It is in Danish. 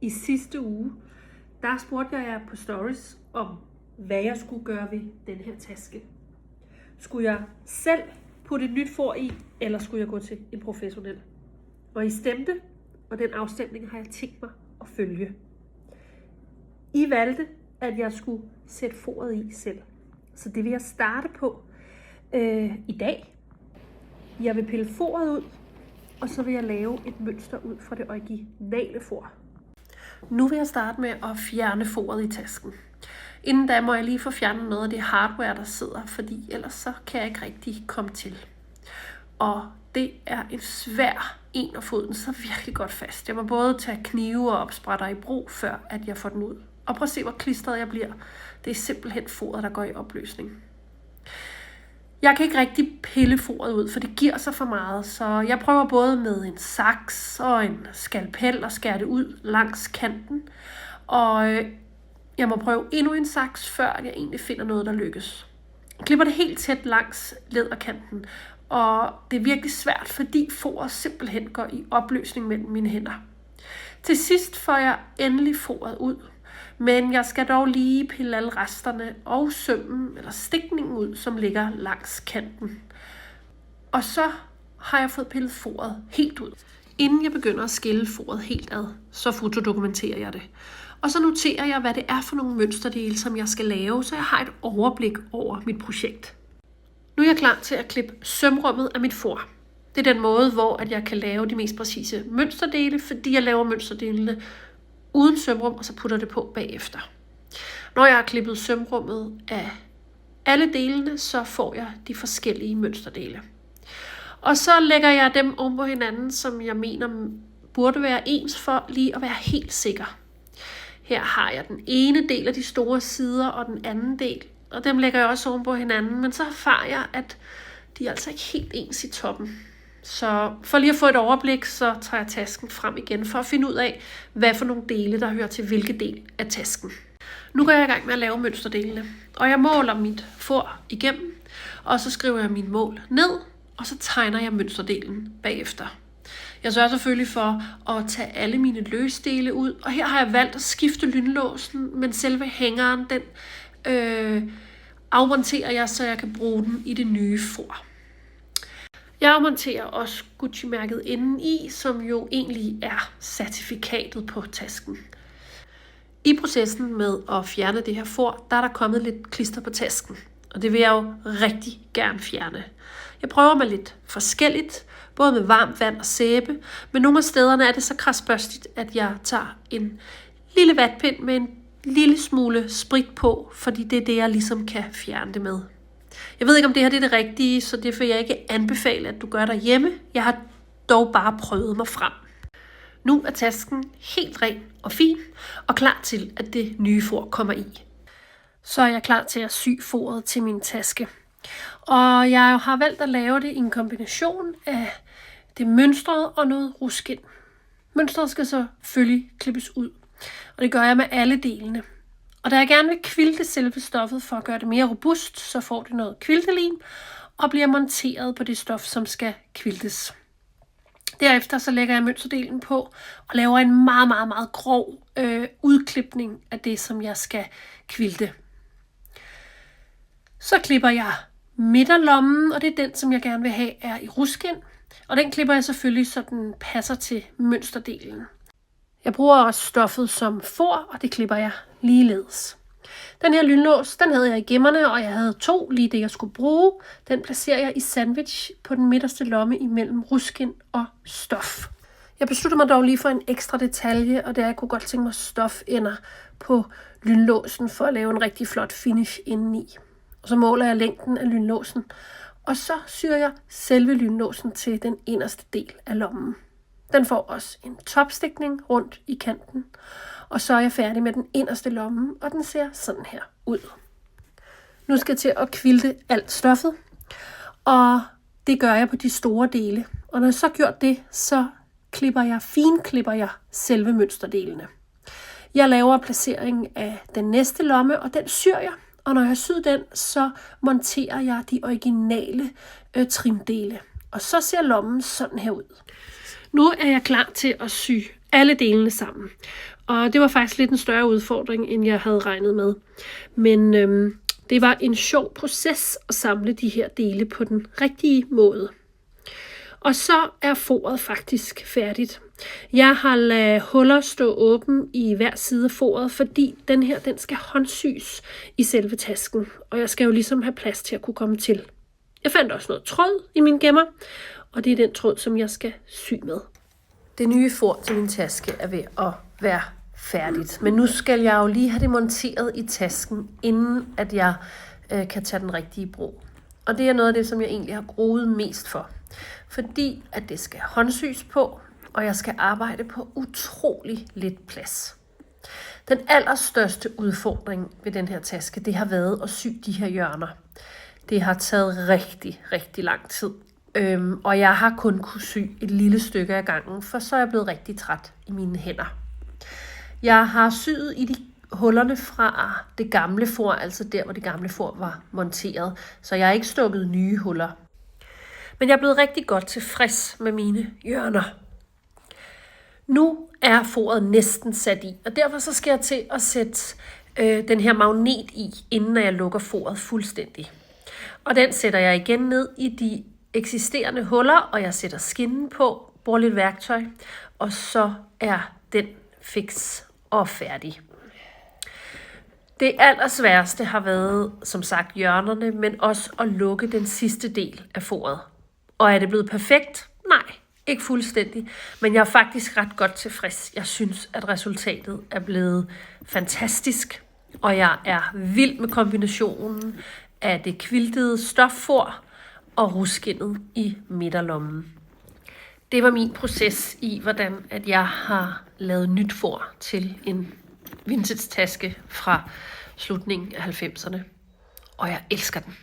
I sidste uge, der spurgte jeg jer på stories om, hvad jeg skulle gøre ved den her taske. Skulle jeg selv putte et nyt for i, eller skulle jeg gå til en professionel? Og I stemte, og den afstemning har jeg tænkt mig at følge. I valgte, at jeg skulle sætte foret i selv. Så det vil jeg starte på i dag. Jeg vil pille foret ud, og så vil jeg lave et mønster ud fra det originale for. Nu vil jeg starte med at fjerne foret i tasken. Inden da må jeg lige få fjernet noget af det hardware, der sidder, fordi ellers så kan jeg ikke rigtig komme til. Og det er en svær en at få den så virkelig godt fast. Jeg må både tage knive og opsprætter i brug, før at jeg får den ud. Og prøv at se, hvor klistret jeg bliver. Det er simpelthen foret, der går i opløsning. Jeg kan ikke rigtig pille foret ud, for det giver sig for meget. Så jeg prøver både med en saks og en skalpel at skære det ud langs kanten. Og jeg må prøve endnu en saks, før jeg egentlig finder noget, der lykkes. Jeg klipper det helt tæt langs læderkanten. Og det er virkelig svært, fordi foret simpelthen går i opløsning mellem mine hænder. Til sidst får jeg endelig foret ud. Men jeg skal dog lige pille alle resterne og sømmen eller stikningen ud, som ligger langs kanten. Og så har jeg fået pillet foret helt ud. Inden jeg begynder at skille foret helt ad, så fotodokumenterer jeg det. Og så noterer jeg, hvad det er for nogle mønsterdele, som jeg skal lave, så jeg har et overblik over mit projekt. Nu er jeg klar til at klippe sømrummet af mit for. Det er den måde, hvor jeg kan lave de mest præcise mønsterdele, fordi jeg laver mønsterdelene uden sømrum, og så putter det på bagefter. Når jeg har klippet sømrummet af alle delene, så får jeg de forskellige mønsterdele. Og så lægger jeg dem oven på hinanden, som jeg mener burde være ens for lige at være helt sikker. Her har jeg den ene del af de store sider og den anden del, og dem lægger jeg også oven på hinanden, men så erfarer jeg, at de er altså ikke helt ens i toppen. Så for lige at få et overblik, så tager jeg tasken frem igen for at finde ud af, hvad for nogle dele, der hører til hvilke del af tasken. Nu går jeg i gang med at lave mønsterdelene, og jeg måler mit for igennem, og så skriver jeg mine mål ned, og så tegner jeg mønsterdelen bagefter. Jeg sørger selvfølgelig for at tage alle mine løsdele ud, og her har jeg valgt at skifte lynlåsen, men selve hængeren, den afmonterer jeg, så jeg kan bruge den i det nye for. Jeg afmonterer også Gucci-mærket indeni, som jo egentlig er certifikatet på tasken. I processen med at fjerne det her for, der er der kommet lidt klister på tasken, og det vil jeg jo rigtig gerne fjerne. Jeg prøver med lidt forskelligt, både med varmt vand og sæbe, men nogle af stederne er det så krasbørstigt, at jeg tager en lille vatpind med en lille smule sprit på, fordi det er det, jeg ligesom kan fjerne det med. Jeg ved ikke, om det her det er det rigtige, så det vil jeg ikke anbefale, at du gør derhjemme. Jeg har dog bare prøvet mig frem. Nu er tasken helt ren og fin, og klar til, at det nye for kommer i. Så er jeg klar til at sy foret til min taske. Og jeg har valgt at lave det i en kombination af det mønstrede og noget ruskin. Mønstret skal selvfølgelig klippes ud, og det gør jeg med alle delene. Og da jeg gerne vil kvilte selve stoffet for at gøre det mere robust, så får det noget kviltelim og bliver monteret på det stof, som skal kviltes. Derefter så lægger jeg mønsterdelen på og laver en meget, meget, meget grov udklipning af det, som jeg skal kvilte. Så klipper jeg midterlommen, og det er den, som jeg gerne vil have, er i ruskin. Og den klipper jeg selvfølgelig, så den passer til mønsterdelen. Jeg bruger også stoffet som for, og det klipper jeg ligeledes. Den her lynlås, den havde jeg i gemmerne, og jeg havde 2, lige det jeg skulle bruge. Den placerer jeg i sandwich på den midterste lomme imellem ruskin og stof. Jeg beslutter mig dog lige for en ekstra detalje, og det er, at jeg kunne godt tænke mig stofender på lynlåsen for at lave en rigtig flot finish indeni. Og så måler jeg længden af lynlåsen, og så syr jeg selve lynlåsen til den inderste del af lommen. Den får også en topstikning rundt i kanten, og så er jeg færdig med den inderste lomme, og den ser sådan her ud. Nu skal jeg til at kvilte alt stoffet, og det gør jeg på de store dele. Og når jeg så har gjort det, så finklipper jeg selve mønsterdelene. Jeg laver placeringen af den næste lomme, og den syr jeg. Og når jeg har syet den, så monterer jeg de originale trimdele. Og så ser lommen sådan her ud. Nu er jeg klar til at sy alle delene sammen. Og det var faktisk lidt en større udfordring, end jeg havde regnet med. Men det var en sjov proces at samle de her dele på den rigtige måde. Og så er foret faktisk færdigt. Jeg har ladet huller stå åben i hver side af foret, fordi den her den skal håndsys i selve tasken. Og jeg skal jo ligesom have plads til at kunne komme til. Jeg fandt også noget tråd i min gemmer, og det er den tråd, som jeg skal sy med. Det nye for til min taske er ved at være færdigt. Men nu skal jeg jo lige have det monteret i tasken, inden at jeg kan tage den rigtige brug. Og det er noget af det, som jeg egentlig har gruet mest for. Fordi at det skal håndsys på, og jeg skal arbejde på utrolig lidt plads. Den allerstørste udfordring ved den her taske, det har været at sy de her hjørner. Det har taget rigtig, rigtig lang tid. Og jeg har kun kunne sy et lille stykke af gangen, for så er jeg blevet rigtig træt i mine hænder. Jeg har syet i de hullerne fra det gamle for, altså der, hvor det gamle for var monteret, så jeg har ikke stukket nye huller. Men jeg er blevet rigtig godt tilfreds med mine hjørner. Nu er foret næsten sat i, og derfor så skal jeg til at sætte den her magnet i, inden jeg lukker foret fuldstændig. Og den sætter jeg igen ned i de eksisterende huller, og jeg sætter skinnen på, bruger lidt værktøj, og så er den fix og færdig. Det allersværeste har været, som sagt, hjørnerne, men også at lukke den sidste del af foret. Og er det blevet perfekt? Nej, ikke fuldstændig, men jeg er faktisk ret godt tilfreds. Jeg synes, at resultatet er blevet fantastisk, og jeg er vild med kombinationen af det quiltede stoffor og ruskindet i midterlommen. Det var min proces i, hvordan at jeg har lavet nyt for til en vintage taske fra slutningen af 90'erne. Og jeg elsker den.